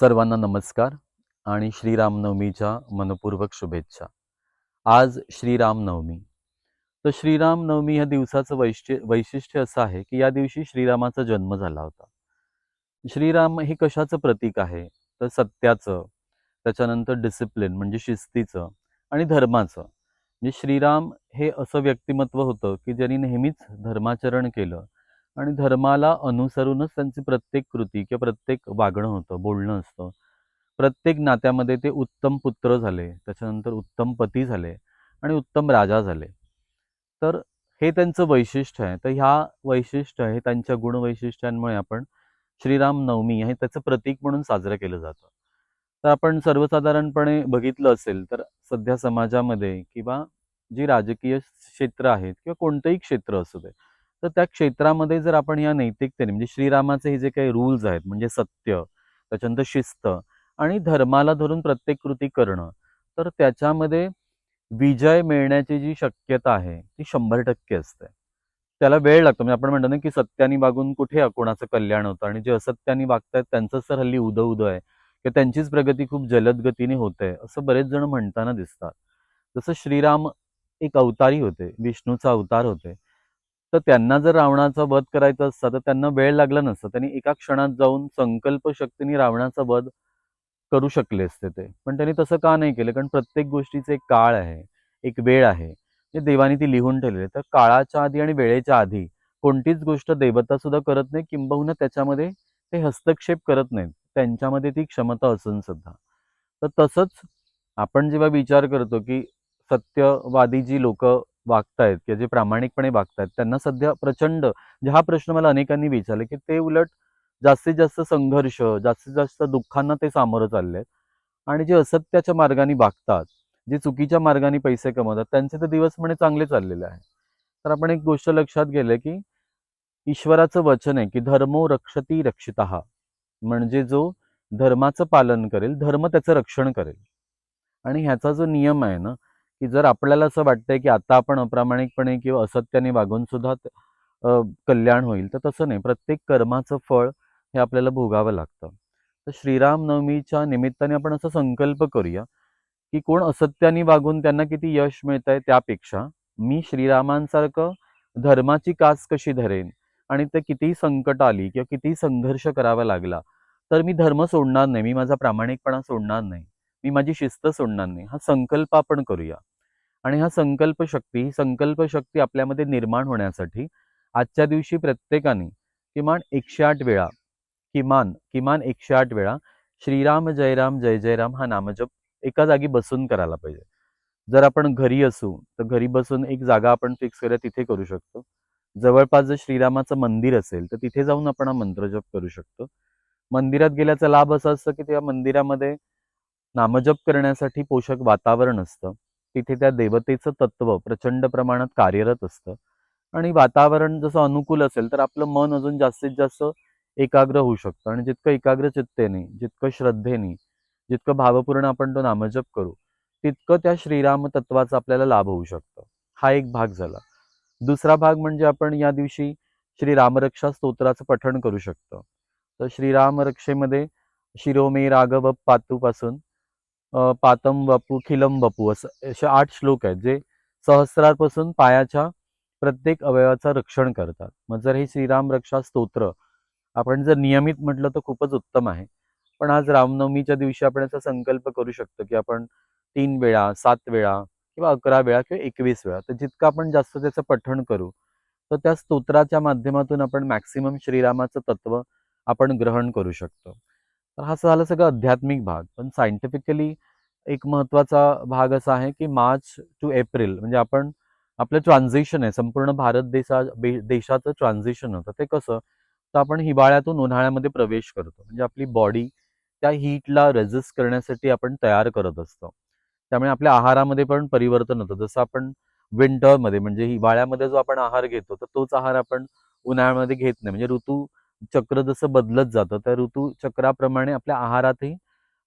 सर्वांना नमस्कार आणि श्रीरामनवमीच्या मनपूर्वक शुभेच्छा. आज श्रीरामनवमी. तर श्रीरामनवमी ह्या दिवसाचं वैशिष्ट्य असं आहे, की या दिवशी श्रीरामाचा जन्म झाला होता. श्रीराम हे कशाचं प्रतीक आहे? तर सत्याचं, त्याच्यानंतर डिसिप्लिन म्हणजे शिस्तीचं आणि धर्माचं. म्हणजे श्रीराम हे असं व्यक्तिमत्व होतं, की ज्यांनी नेहमीच धर्माचरण केलं आणि धर्माला अनुसरूनच त्यांची प्रत्येक कृती किंवा प्रत्येक वागणं होतं, बोलणं असतं. प्रत्येक नात्यामध्ये ते उत्तम पुत्र झाले, त्याच्यानंतर उत्तम पती झाले आणि उत्तम राजा झाले. तर हे त्यांचं वैशिष्ट्य आहे. तर ह्या वैशिष्ट्य हे त्यांच्या गुणवैशिष्ट्यांमुळे आपण श्रीराम नवमी हे त्याचं प्रतीक म्हणून साजरं केलं जातं. तर आपण सर्वसाधारणपणे बघितलं असेल तर सध्या समाजामध्ये किंवा जी राजकीय क्षेत्र आहेत किंवा कोणतंही क्षेत्र असू दे, तर त्या क्षेत्रामध्ये जर आपण या नैतिकतेने म्हणजे श्रीरामाचे हे जे काही रूल्स आहेत म्हणजे सत्य, त्याच्यानंतर शिस्त आणि धर्माला धरून प्रत्येक कृती करणं, तर त्याच्यामध्ये विजय मिळण्याची जी शक्यता आहे ती 100% असते. त्याला वेळ लागतो. म्हणजे आपण म्हणतो ना, की सत्याने वागून कुठे कोणाचं कल्याण होतं आणि जे असत्याने वागतायत त्यांचंच तर हल्ली उदं-उदं आहे किंवा त्यांचीच प्रगती खूप जलद गतीने होते, असं बरेच जण म्हणताना दिसतात. जसं श्रीराम एक अवतारी होते, विष्णूचा अवतार होते. तर त्यांना जर रावणाचा वध करायचा असता, तर त्यांना वेळ लागला नसता. त्यांनी एका क्षणात जाऊन संकल्प शक्तीने रावणाचा वध करू शकले असते ते. पण त्यांनी तसं का नाही केलं? कारण प्रत्येक गोष्टीचा एक काळ आहे, एक वेळ आहे. ते देवाने ती लिहून ठेवलेली आहे. तर काळाच्या आधी आणि वेळेच्या आधी कोणतीच गोष्ट देवता सुद्धा करत नाही, किंबहुना त्याच्यामध्ये ते हस्तक्षेप करत नाहीत. त्यांच्यामध्ये ती क्षमता असून सुद्धा. तर तसंच आपण जेव्हा विचार करतो, की सत्यवादी जी लोकं वागतायत किंवा जे प्रामाणिकपणे वागतायत, त्यांना सध्या प्रचंड म्हणजे हा प्रश्न मला अनेकांनी विचारला, की ते उलट जास्तीत जास्त संघर्ष, जास्तीत जास्त दुःखांना ते सामोरं चाललेत आणि जे असत्याच्या मार्गाने वागतात, जे चुकीच्या मार्गाने पैसे कमवतात, त्यांचे तर दिवस म्हणे चांगले चाललेले आहे. तर आपण एक गोष्ट लक्षात गेलं, की ईश्वराचं वचन आहे, की "धर्मो रक्षति रक्षितः." म्हणजे जो धर्माचं पालन करेल, धर्म त्याचं रक्षण करेल. आणि ह्याचा जो नियम आहे ना, की जर आपल्याला असं वाटतंय, की आता आपण अप्रामाणिकपणे किंवा असत्याने वागून सुद्धा कल्याण होईल, तर तसं नाही. प्रत्येक कर्माचं फळ हे आपल्याला भोगावं लागतं. तर श्रीरामनवमीच्या निमित्ताने आपण असा संकल्प करूया, की कोण असत्याने वागून त्यांना किती यश मिळतंय त्यापेक्षा मी श्रीरामांसारखं धर्माची कास कशी धरेन आणि ते कितीही संकट आली किंवा कितीही संघर्ष करावा लागला, तर मी धर्म सोडणार नाही. मी माझा प्रामाणिकपणा सोडणार नाही. मी माझी शिस्त सोडणार नाही. हा संकल्प आपण करूया. आणि हा ही संकल्पशक्ती आपल्यामध्ये निर्माण होण्यासाठी आजच्या दिवशी प्रत्येकाने किमान 108 वेळा किमान किमान 108 वेळा श्रीराम जय राम जय जय राम हा नामजप एका जागी बसून करायला पाहिजे. जर आपण घरी असू तर घरी बसून एक जागा आपण फिक्स करूया तिथे करू शकतो. जवळपास जर श्रीरामाचं मंदिर असेल तर तिथे जाऊन आपण हा मंत्रजप करू शकतो. मंदिरात गेल्याचा लाभ असा असतो की त्या मंदिरामध्ये नामजप करण्यासाठी पोषक वातावरण असतं. तिथे त्या देवतेचं तत्व प्रचंड प्रमाणात कार्यरत असतं आणि वातावरण जसं अनुकूल असेल तर आपलं मन अजून जास्तीत जास्त एकाग्र होऊ शकतं आणि जितकं एकाग्र चित्तेने, जितकं श्रद्धेने, जितकं भावपूर्ण आपण तो नामजप करू, तितकं त्या श्रीराम तत्वाचा आपल्याला लाभ होऊ शकतो. हा एक भाग झाला. दुसरा भाग म्हणजे आपण या दिवशी श्री रामरक्षा स्तोत्राचं पठण करू शकतो. तर श्रीराम रक्षेमध्ये शिरोमे राघव पातू पासून पातम वपू खिलम वपू असं असे 8 श्लोक आहेत जे सहस्रारपासून पायाच्या प्रत्येक अवयवाचं रक्षण करतात. मग जर हे श्रीराम रक्षा स्तोत्र आपण जर नियमित म्हटलं तर खूपच उत्तम आहे. पण आज रामनवमीच्या दिवशी आपण याचा संकल्प करू शकतो, की आपण 3 वेळा, 7 वेळा किंवा 11 वेळा किंवा 21 वेळा तर जितकं आपण जास्त त्याचं पठण करू, तर त्या स्तोत्राच्या माध्यमातून आपण मॅक्सिमम श्रीरामाचं तत्व आपण ग्रहण करू शकतो. तर हा झाला सगळा आध्यात्मिक भाग. पण सायंटिफिकली एक महत्त्वाचा भाग असा आहे, की मार्च टू एप्रिल म्हणजे आपण आपलं ट्रान्झिशन आहे. संपूर्ण भारत देशाचं ट्रान्झिशन होतं. ते कसं? तर आपण हिवाळ्यातून उन्हाळ्यामध्ये प्रवेश करतो. म्हणजे आपली बॉडी त्या हीटला रेझिस्ट करण्यासाठी आपण तयार करत असतो. त्यामुळे आपल्या आहारामध्ये पण परिवर्तन होतं. जसं आपण विंटरमध्ये म्हणजे हिवाळ्यामध्ये जो आपण आहार घेतो, तर तोच आहार आपण उन्हाळ्यामध्ये घेत नाही. म्हणजे ऋतूचक्र जसं बदलत जातं, त्या ऋतूचक्राप्रमाणे आपल्या आहारातही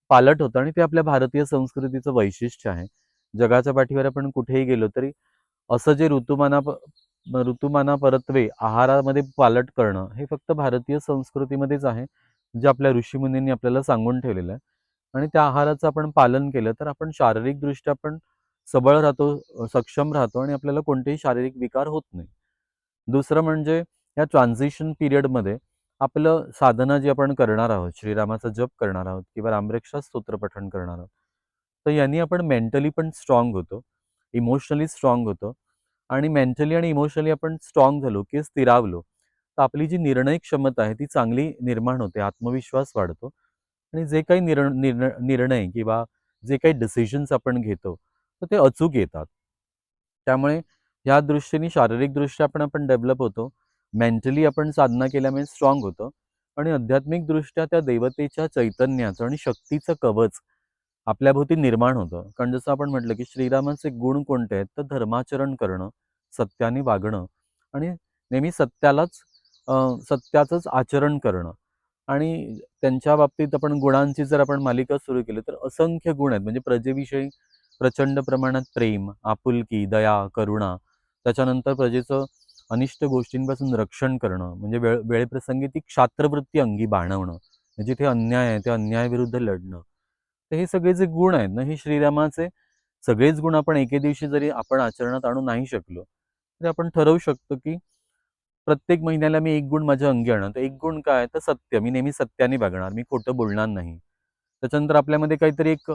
पालट होतं आणि ते आपल्या भारतीय संस्कृतीचं वैशिष्ट्य आहे. जगाच्या पाठीवर आपण कुठेही गेलो तरी असं जे ऋतुमानापरत्वे आहारामध्ये पालट करणं हे फक्त भारतीय संस्कृतीमध्येच आहे. जे आपल्या ऋषीमुनींनी आपल्याला सांगून ठेवलेलं आहे आणि त्या आहाराचं आपण पालन केलं तर आपण शारीरिकदृष्ट्या पण सबळ राहतो, सक्षम राहतो आणि आपल्याला कोणतेही शारीरिक विकार होत नाही. दुसरं म्हणजे या ट्रान्झिशन पिरियडमध्ये आपलं साधना जी आपण करणार आहोत, श्रीरामाचा जप करणार आहोत किंवा रामरक्षा स्तोत्र पठण करणार आहोत, तर यांनी आपण मेंटली पण स्ट्रॉंग होतो, इमोशनली स्ट्रॉंग होतो आणि मेंटली आणि इमोशनली आपण स्ट्रॉंग झालो की स्थिरावलो, तर आपली जी निर्णय क्षमता आहे ती चांगली निर्माण होते, आत्मविश्वास वाढतो आणि जे काही निर्णय किंवा जे काही डिसिजन्स आपण घेतो, तर ते अचूक येतात. त्यामुळे या दृष्टीने शारीरिकदृष्ट्या पण आपण डेव्हलप होतो. मेंटली आपण साधना केल्यामुळे स्ट्रॉंग होतो आणि आध्यात्मिकदृष्ट्या त्या देवतेच्या चैतन्याचं आणि शक्तीचं कवच आपल्याभोवती निर्माण होतं. कारण जसं आपण म्हटलं, की श्रीरामाचे गुण कोणते आहेत? तर धर्माचरण करणं, सत्याने वागणं आणि नेहमी सत्याचंच आचरण करणं आणि त्यांच्या बाबतीत आपण गुणांची जर आपण मालिका सुरू केली, तर असंख्य गुण आहेत. म्हणजे प्रजेविषयी प्रचंड प्रमाणात प्रेम, आपुलकी, दया, करुणा, त्याच्यानंतर प्रजेचं अनिष्ट गोष्टींपासून रक्षण करणं, म्हणजे वेळेप्रसंगी ती क्षात्रवृत्ती अंगी बाणवणं, म्हणजे जिथे अन्याय आहे, त्या अन्यायाविरुद्ध लढणं. तर हे सगळे जे गुण आहेत ना, हे श्रीरामाचे सगळेच गुण आपण एके दिवशी जरी आपण आचरणात आणू नाही शकलो, तरी आपण ठरवू शकतो, की प्रत्येक महिन्याला मी एक गुण माझ्या अंगी आणणार. तर एक गुण काय? तर सत्य. मी नेहमी सत्याने वागणार. मी खोटं बोलणार नाही. त्याच्यानंतर आपल्यामध्ये काहीतरी एक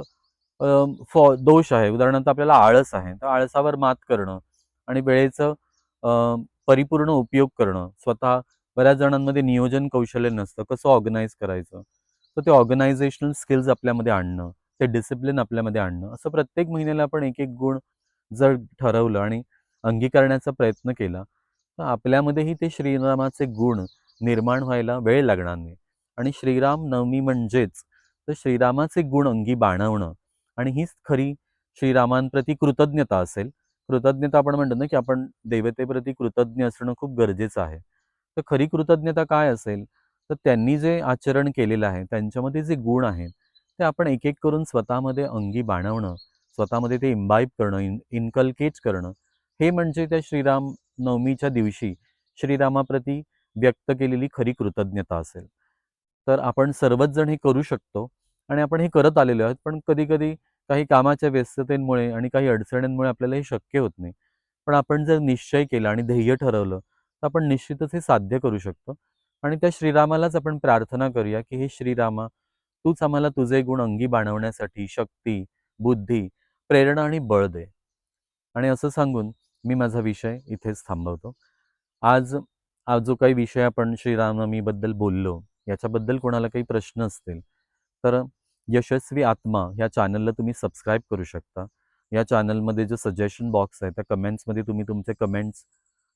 दोष आहे. उदाहरणार्थ आपल्याला आळस आहे. तर आळसावर मात करणं आणि वेळेचं परिपूर्ण उपयोग करणं. स्वतः बऱ्याच जणांमध्ये नियोजन कौशल्य नसतं. कसं ऑर्गनाइज करायचं? तर ते ऑर्गनायझेशनल स्किल्स आपल्यामध्ये आणणं, ते डिसिप्लिन आपल्यामध्ये आणणं, असं प्रत्येक महिन्याला आपण एक-एक गुण जर ठरवलं आणि अंगीकारण्याचा प्रयत्न केला, तर आपल्यामध्येही ते श्रीरामाचे गुण निर्माण व्हायला वेळ लागणार नाही. आणि श्रीराम नवमी म्हणजेच तर श्रीरामाचे गुण अंगी बाणवणं आणि हीच खरी श्रीरामांप्रती कृतज्ञता असेल. कृतज्ञता आपण म्हणतो ना, की आपण देवतेप्रती कृतज्ञ असणं खूप गरजेचं आहे. तर खरी कृतज्ञता काय असेल? तर त्यांनी जे आचरण केलेलं आहे, त्यांच्यामध्ये जे गुण आहेत, ते आपण एक-एक करून स्वतःमध्ये अंगी बाणवणं, स्वतःमध्ये ते इम्बाईब करणं, इन्कल्केट करणं, हे म्हणजे त्या श्रीराम नवमीच्या दिवशी श्रीरामाप्रती व्यक्त केलेली खरी कृतज्ञता असेल. तर आपण सर्वच जण हे करू शकतो आणि आपण हे करत आलेलो आहोत. पण कधी-कधी काही कामाच्या व्यस्ततेमुळे आणि काही अडचणींमुळे आपल्याला हे शक्य होत नाही. पण आपण जर निश्चय केला आणि ध्येय ठरवलं, तर आपण निश्चितच हे साध्य करू शकतो. आणि त्या श्रीरामालाच आपण प्रार्थना करूया, की "हे श्रीरामा, तूच आम्हाला तुझे गुण अंगी बाणवण्यासाठी शक्ती, बुद्धी, प्रेरणा आणि बळ दे." आणि असं सांगून मी माझा विषय इथेच थांबवतो. आज आज जो काही विषय आपण श्रीरामनवमीबद्दल बोललो, याच्याबद्दल कोणाला काही प्रश्न असतील, तर यशस्वी आत्मा ह्या चॅनलला तुम्ही सबस्क्राईब करू शकता. या चॅनलमध्ये जो सजेशन बॉक्स आहे, त्या कमेंट्समध्ये तुम्ही तुमचे कमेंट्स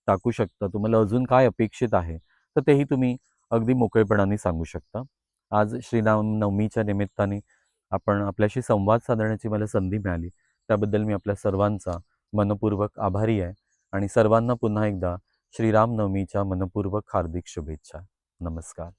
टाकू शकता. तुम्हाला अजून काय अपेक्षित आहे, तर तेही तुम्ही अगदी मोकळेपणाने सांगू शकता. आज श्रीरामनवमीच्या निमित्ताने आपण आपल्याशी संवाद साधण्याची मला संधी मिळाली. त्याबद्दल मी आपल्या सर्वांचा मनःपूर्वक आभारी आहे आणि सर्वांना पुन्हा एकदा श्रीरामनवमीच्या मनःपूर्वक हार्दिक शुभेच्छा. नमस्कार.